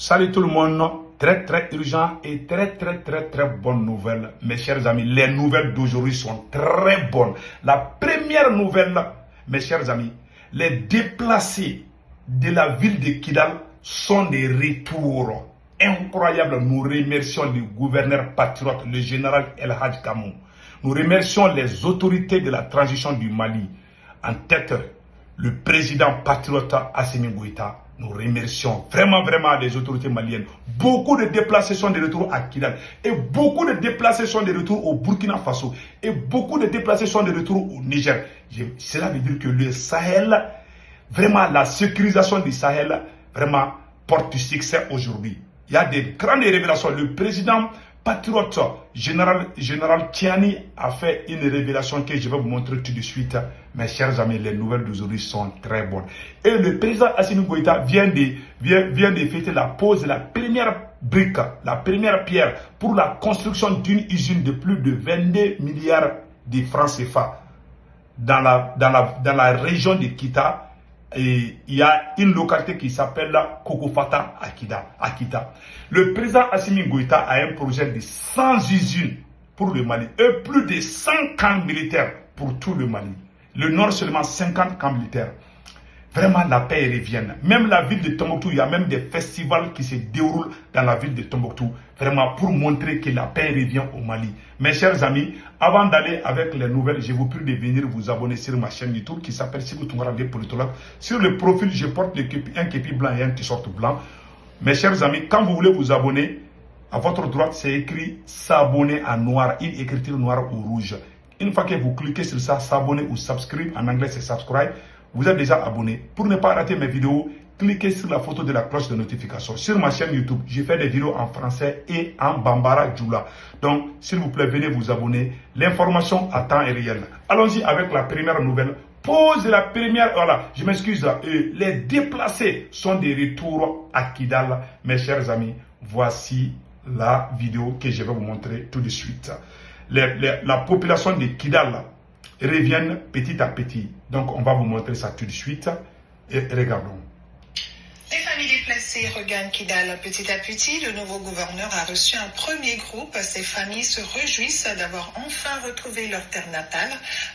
Salut tout le monde, très urgent et très bonne nouvelle. Mes chers amis, les nouvelles d'aujourd'hui sont très bonnes. La première nouvelle, mes chers amis, les déplacés de la ville de Kidal sont des retours incroyables. Nous remercions le gouverneur patriote, le général El Hadj Kamou. Nous remercions les autorités de la transition du Mali, en tête le président patriote Assimi Goïta. Nous remercions vraiment les autorités maliennes. Beaucoup de déplacés sont de retour à Kidal. Et beaucoup de déplacés sont de retour au Burkina Faso. Et beaucoup de déplacés sont de retour au Niger. Cela veut dire que le Sahel, vraiment la sécurisation du Sahel, vraiment porte du succès aujourd'hui. Il y a des grandes révélations. Le président patriote, général Tiani, a fait une révélation que je vais vous montrer tout de suite. Mes chers amis, les nouvelles d'aujourd'hui sont très bonnes. Et le président Assimi Goïta vient de fêter la pose de la première brique, la première pierre pour la construction d'une usine de plus de 22 milliards de francs CFA dans la région de Kita. Et il y a une localité qui s'appelle Kokofata à Kita. Le président Assimi Goïta a un projet de 100 usines pour le Mali et plus de 100 camps militaires pour tout le Mali. Le nord seulement 50 camps militaires. Vraiment la paix revient. Même la ville de Tombouctou, il y a même des festivals qui se déroulent dans la ville de Tombouctou. Vraiment pour montrer que la paix revient au Mali. Mes chers amis, avant d'aller avec les nouvelles, je vous prie de venir vous abonner sur ma chaîne YouTube qui s'appelle Sibou Toungara des politologues. Sur le profil, je porte un képi blanc et un t-shirt blanc. Mes chers amis, quand vous voulez vous abonner, à votre droite, c'est écrit s'abonner en noir, une écriture noire ou rouge. Une fois que vous cliquez sur ça, s'abonner ou subscribe, en anglais c'est subscribe, vous êtes déjà abonné. Pour ne pas rater mes vidéos, cliquez sur la photo de la cloche de notification. Sur ma chaîne YouTube, j'ai fait des vidéos en français et en Bambara Djoula. Donc, s'il vous plaît, venez vous abonner. L'information à temps est réel. Allons-y avec la première nouvelle. Pose la première, voilà, je m'excuse, les déplacés sont des retours à Kidal. Mes chers amis, voici la vidéo que je vais vous montrer tout de suite. La population de Kidal revient petit à petit. Donc, on va vous montrer ça tout de suite. Et regardons. Les familles déplacées regagnent Kidal petit à petit. Le nouveau gouverneur a reçu un premier groupe. Ces familles se réjouissent d'avoir enfin retrouvé leur terre natale.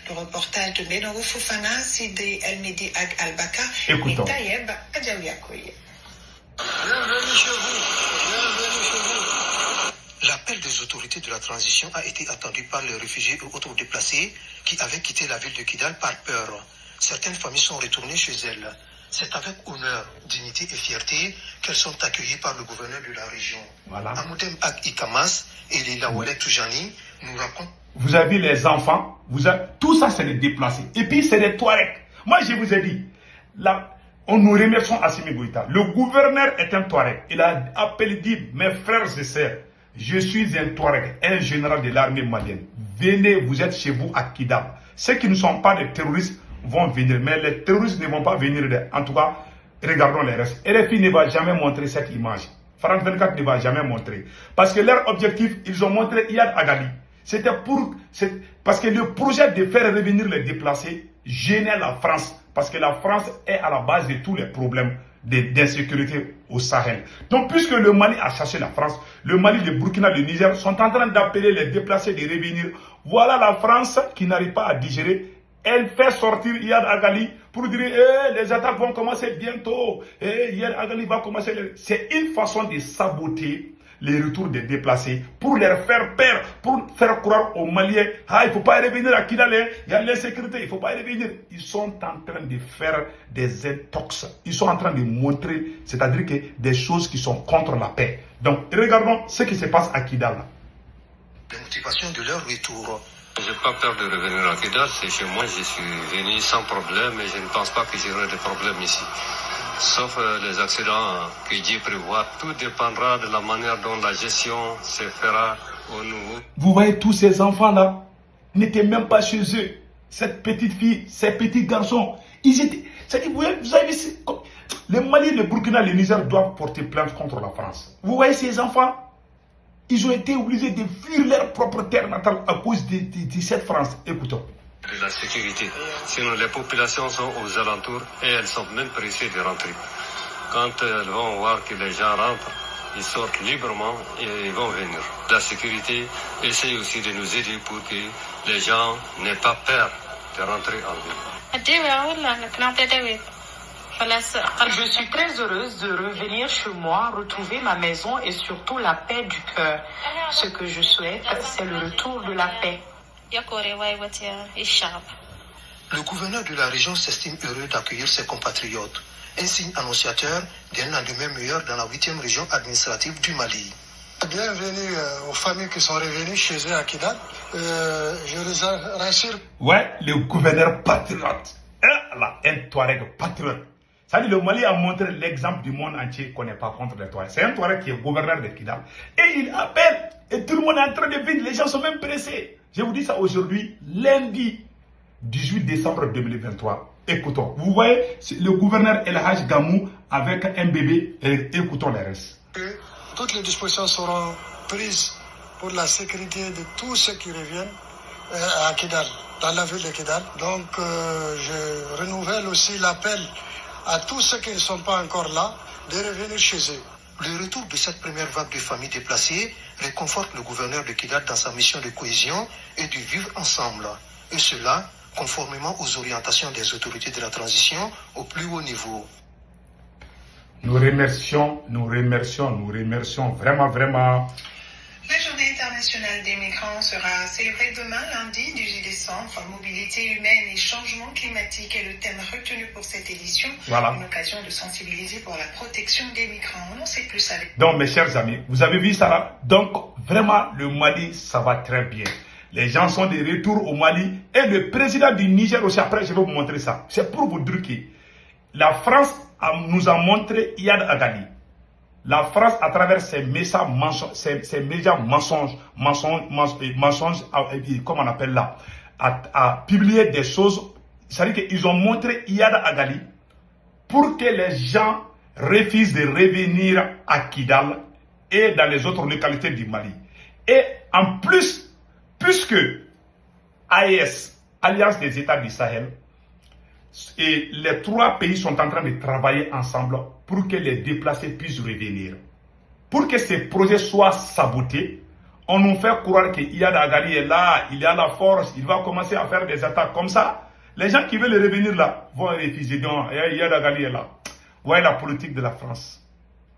Le reportage de Ménoro Fofana, Sidé El-Medi Ag Al-Baka et Tayeb Adjaouiakoye. Bienvenue chez vous. Bienvenue chez vous. L'appel des autorités de la transition a été attendu par les réfugiés ou autres déplacés qui avaient quitté la ville de Kidal par peur. Certaines familles sont retournées chez elles. C'est avec honneur, dignité et fierté qu'elles sont accueillies par le gouverneur de la région. Voilà. Amoudem Ak Ikamas et Lila Ouellet Toujani nous racontent. Vous avez les enfants, tout ça c'est des déplacés. Et puis c'est des Touaregs. Moi je vous ai dit, là, on nous remercie Assimi Goïta. Le gouverneur est un Touareg. Il a appelé, dit, mes frères et sœurs, je suis un Touareg, un général de l'armée malienne. Venez, vous êtes chez vous à Kidal. Ceux qui ne sont pas des terroristes vont venir, mais les terroristes ne vont pas venir. En tout cas, regardons les restes. RFI ne va jamais montrer cette image. France 24 ne va jamais montrer. Parce que leur objectif, ils ont montré Iyad Agali. C'était parce que le projet de faire revenir les déplacés gênait la France. Parce que la France est à la base de tous les problèmes d'insécurité au Sahel. Donc, puisque le Mali a chassé la France, le Mali, le Burkina, le Niger sont en train d'appeler les déplacés de revenir. Voilà la France qui n'arrive pas à digérer. Elle fait sortir Iyad Agali pour dire les attaques vont commencer bientôt. Iyad Agali va commencer. C'est une façon de saboter les retours des déplacés pour leur faire peur, pour faire croire aux Maliens, il ne faut pas revenir à Kidal, il y a l'insécurité, il ne faut pas revenir. Ils sont en train de faire des intox. Ils sont en train de montrer, c'est-à-dire que des choses qui sont contre la paix. Donc, regardons ce qui se passe à Kidal. La motivation de leur retour. Je n'ai pas peur de revenir à Kidal, c'est chez moi, je suis venu sans problème et je ne pense pas que j'aurai de problème ici. Sauf les accidents que Dieu prévoit. Tout dépendra de la manière dont la gestion se fera au nouveau. Vous voyez tous ces enfants-là n'étaient même pas chez eux. Cette petite fille, ces petits garçons, ils étaient... Vous avez vu, le Mali, le Burkina, le Niger doivent porter plainte contre la France. Vous voyez ces enfants, ils ont été obligés de fuir leur propre terre natale à cause de cette France. Écoutons. De la sécurité. Sinon, les populations sont aux alentours et elles sont même pressées de rentrer. Quand ils vont voir que les gens rentrent, ils sortent librement et ils vont venir. La sécurité essaye aussi de nous aider pour que les gens n'aient pas peur de rentrer en ville. Je suis très heureuse de revenir chez moi, retrouver ma maison et surtout la paix du cœur. Ce que je souhaite, c'est le retour de la paix. Le gouverneur de la région s'estime heureux d'accueillir ses compatriotes, un signe annonciateur d'un lendemain meilleur dans la 8e région administrative du Mali. Bienvenue aux familles qui sont revenues chez eux à Kidal. Je les rassure. Ouais, le gouverneur patriote. Là, un Touareg patriote. Ça dit, le Mali a montré l'exemple du monde entier qu'on n'est pas contre les Touaregs. C'est un Touareg qui est gouverneur de Kidal. Et il appelle. Et tout le monde est en train de venir. Les gens sont même pressés. Je vous dis ça aujourd'hui, lundi 18 décembre 2023. Écoutons. Vous voyez, le gouverneur El Hadj Gamou avec un bébé. Et écoutons les restes. Toutes les dispositions seront prises pour la sécurité de tous ceux qui reviennent à Kidal, dans la ville de Kidal. Donc, je renouvelle aussi l'appel à tous ceux qui ne sont pas encore là de revenir chez eux. Le retour de cette première vague de familles déplacées réconforte le gouverneur de Kidal dans sa mission de cohésion et de vivre ensemble. Et cela, conformément aux orientations des autorités de la transition au plus haut niveau. Nous remercions vraiment. La journée internationale des migrants sera célébrée demain, lundi 18 décembre. Mobilité humaine et changement climatique est le thème retenu pour cette édition. Voilà. Une occasion de sensibiliser pour la protection des migrants. On en sait plus avec. Donc, mes chers amis, vous avez vu ça là? Donc, vraiment, le Mali, ça va très bien. Les gens sont de retour au Mali. Et le président du Niger aussi, après, je vais vous montrer ça. C'est pour vous dire que la France nous a montré Iyad Agali. La France, à travers ses médias mensonges, comme on appelle là, a publié des choses. C'est-à-dire qu'ils ont montré Iyad Agali pour que les gens refusent de revenir à Kidal et dans les autres localités du Mali. Et en plus, puisque AES, Alliance des États du Sahel, et les 3 pays sont en train de travailler ensemble pour que les déplacés puissent revenir. Pour que ces projets soient sabotés, on nous fait croire qu'Iyad Agali est là, il a la force, il va commencer à faire des attaques comme ça. Les gens qui veulent revenir là vont refuser. Donc, Iyad Agali est là. Vous voyez la politique de la France.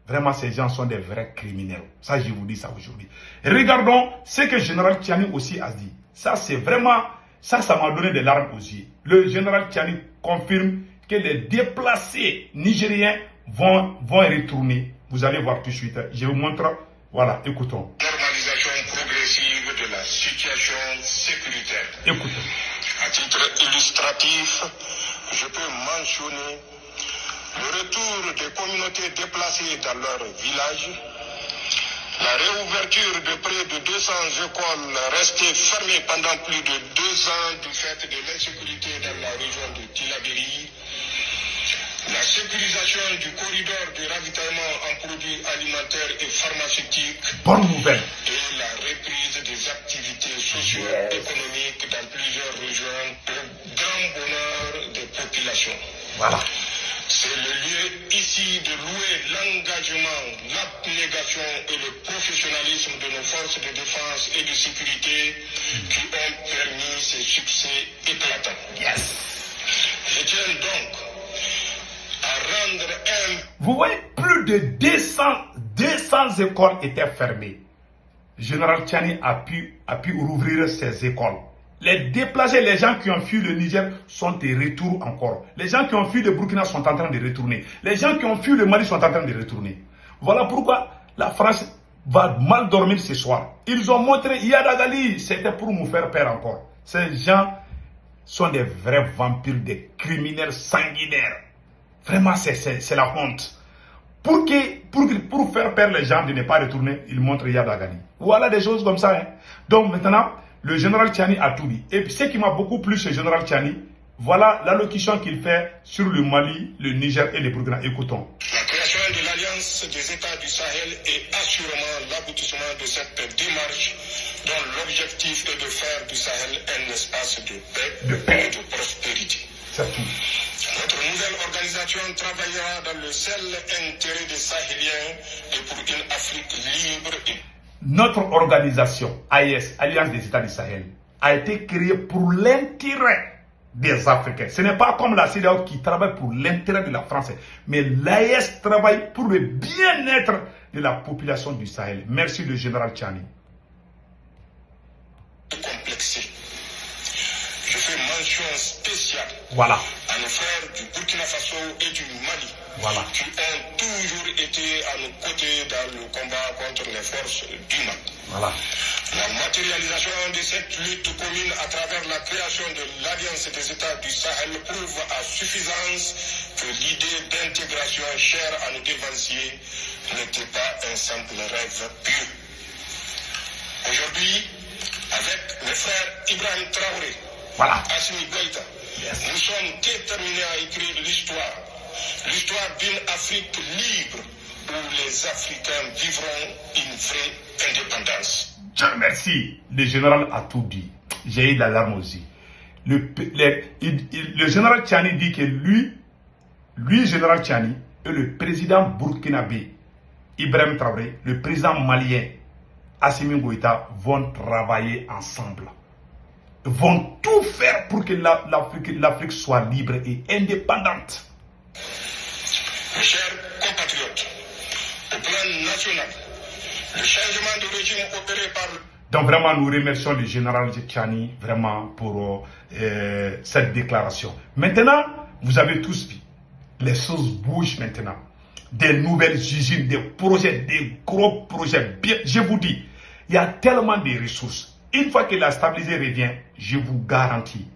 Vraiment, ces gens sont des vrais criminels. Ça, je vous dis ça aujourd'hui. Regardons ce que le général Tchiani aussi a dit. Ça, c'est vraiment... Ça m'a donné des larmes aux yeux. Le général Tchiani confirme que les déplacés nigériens vont retourner. Vous allez voir tout de suite. Je vous montre. Voilà, écoutons. Normalisation progressive de la situation sécuritaire. Écoutons. À titre illustratif, je peux mentionner le retour des communautés déplacées dans leur village, la réouverture de près de 200 écoles restées fermées pendant plus de 2 ans du fait de l'insécurité dans la région de Tillabéri, la sécurisation du corridor de ravitaillement en produits alimentaires et pharmaceutiques, bonne nouvelle, et la reprise des activités socio-économiques dans plusieurs régions au grand bonheur des populations. Voilà. C'est le lieu ici de louer l'engagement, l'abnégation et le professionnalisme de nos forces de défense et de sécurité qui ont permis ces succès éclatants. Yes. Je tiens donc à rendre un... Vous voyez, plus de 200 écoles étaient fermées. Le général Tchiani a pu rouvrir ces écoles. Les déplacés, les gens qui ont fui le Niger sont de retour encore. Les gens qui ont fui le Burkina sont en train de retourner. Les gens qui ont fui le Mali sont en train de retourner. Voilà pourquoi la France va mal dormir ce soir. Ils ont montré Iyad Agali, c'était pour nous faire peur encore. Ces gens sont des vrais vampires, des criminels sanguinaires. Vraiment, c'est la honte. Pour faire peur les gens de ne pas retourner, ils montrent Iyad Agali. Voilà des choses comme ça. Hein. Donc maintenant, le général Tchiani a tout dit. Et ce qui m'a beaucoup plu chez le général Tchiani, voilà l'allocution qu'il fait sur le Mali, le Niger et le Burkina. Écoutons. La création de l'Alliance des États du Sahel est assurément l'aboutissement de cette démarche dont l'objectif est de faire du Sahel un espace de paix et de prospérité. C'est tout. Notre nouvelle organisation travaillera dans le seul intérêt des Sahéliens et pour une Afrique libre et... Notre organisation, AES, Alliance des États du Sahel, a été créée pour l'intérêt des Africains. Ce n'est pas comme la CEDEAO qui travaille pour l'intérêt de la France, mais l'AES travaille pour le bien-être de la population du Sahel. Merci le général Tchani. Complexé. Je fais mention spéciale Voilà. à nos frères du Burkina Faso et du Mali, Voilà. qui ont toujours été à nos côtés dans le combat contre les forces du mal. Voilà. La matérialisation de cette lutte commune à travers la création de l'Alliance des États du Sahel prouve à suffisance que l'idée d'intégration chère à nos dévanciers n'était pas un simple rêve pieux. Aujourd'hui, avec mes frères Ibrahim Traoré, Voilà. Assimi Goïta, nous sommes déterminés à écrire l'histoire d'une Afrique libre où les Africains vivront une vraie indépendance. Dieu merci. Le général a tout dit. J'ai eu la larme aussi. Le général Tchani dit que lui, général Tchani, et le président burkinabé, Ibrahim Traoré, le président malien, Assimi Goïta, vont travailler ensemble. Vont tout faire pour que l'Afrique soit libre et indépendante. Mes chers compatriotes, au plan national, le changement de régime opéré par... Donc vraiment, nous remercions le général Tchani vraiment pour cette déclaration. Maintenant, vous avez tous vu, les choses bougent maintenant. Des nouvelles usines, des projets, des gros projets. Bien, je vous dis, il y a tellement de ressources. Une fois que la stabilité revient, je vous garantis,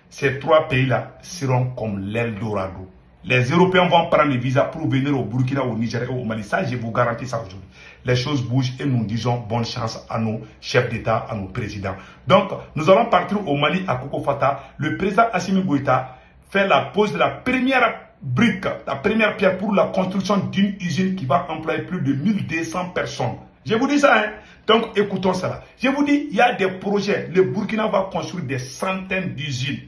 ces trois pays-là seront comme l'Eldorado. Les Européens vont prendre les visas pour venir au Burkina, au Nigeria et au Mali. Ça, je vous garantis ça aujourd'hui. Les choses bougent et nous disons bonne chance à nos chefs d'État, à nos présidents. Donc, nous allons partir au Mali, à Kokofata. Le président Assimi Goïta fait la pose de la première brique, la première pierre pour la construction d'une usine qui va employer plus de 1200 personnes. Je vous dis ça, hein. Donc, écoutons cela. Je vous dis, il y a des projets. Le Burkina va construire des centaines d'usines.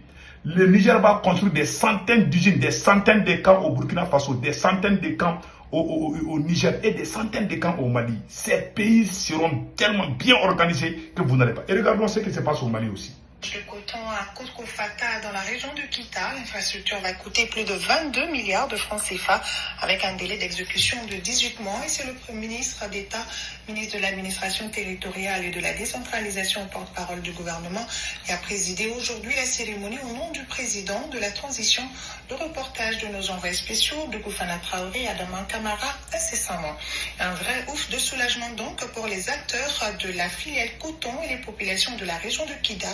Le Niger va construire des centaines d'usines, des centaines de camps au Burkina Faso, des centaines de camps au Niger et des centaines de camps au Mali. Ces pays seront tellement bien organisés que vous n'allez pas. Et regardons ce qui se passe au Mali aussi. Le coton à Kokofata dans la région de Kita, l'infrastructure va coûter plus de 22 milliards de francs CFA avec un délai d'exécution de 18 mois. Et c'est le Premier ministre d'État, ministre de l'administration territoriale et de la décentralisation, porte-parole du gouvernement, qui a présidé aujourd'hui la cérémonie au nom du président de la transition. Le reportage de nos envoyés spéciaux de Koufana Traoré et Adama Kamara incessamment. Un vrai ouf de soulagement donc pour les acteurs de la filière coton et les populations de la région de Kita.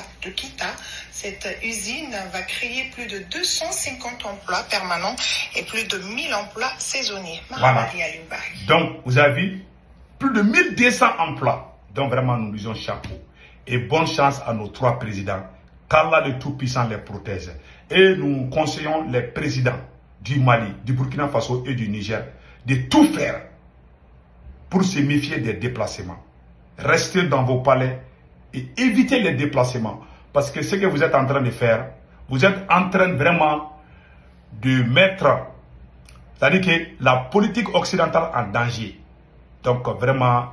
Cette usine va créer plus de 250 emplois permanents et plus de 1000 emplois saisonniers. Voilà. Donc, vous avez vu, plus de 1200 emplois. Donc, vraiment, nous disons chapeau. Et bonne chance à nos trois présidents. Qu'Allah le Tout-Puissant les protège. Et nous conseillons les présidents du Mali, du Burkina Faso et du Niger de tout faire pour se méfier des déplacements. Restez dans vos palais et évitez les déplacements. Parce que ce que vous êtes en train de faire, vous êtes en train vraiment de mettre, c'est-à-dire que la politique occidentale en danger. Donc vraiment,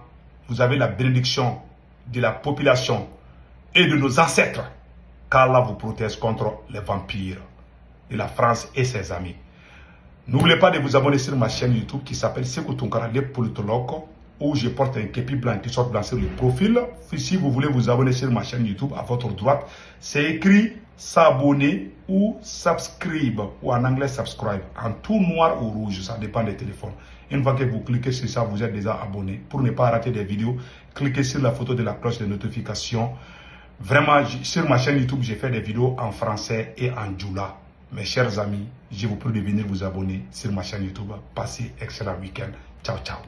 vous avez la bénédiction de la population et de nos ancêtres. Qu'Allah vous protège contre les vampires de la France et ses amis. N'oubliez pas de vous abonner sur ma chaîne YouTube qui s'appelle Sekou Tounkara, les politologues, où je porte un képi blanc qui sort blanc sur le profil. Si vous voulez vous abonner sur ma chaîne YouTube, à votre droite, c'est écrit s'abonner ou subscribe, ou en anglais subscribe, en tout noir ou rouge, ça dépend des téléphones. Une fois que vous cliquez sur ça, vous êtes déjà abonné. Pour ne pas rater des vidéos, cliquez sur la photo de la cloche de notification. Vraiment, sur ma chaîne YouTube, j'ai fait des vidéos en français et en djoula. Mes chers amis, je vous prie de venir vous abonner sur ma chaîne YouTube. Passez un excellent week-end. Ciao, ciao.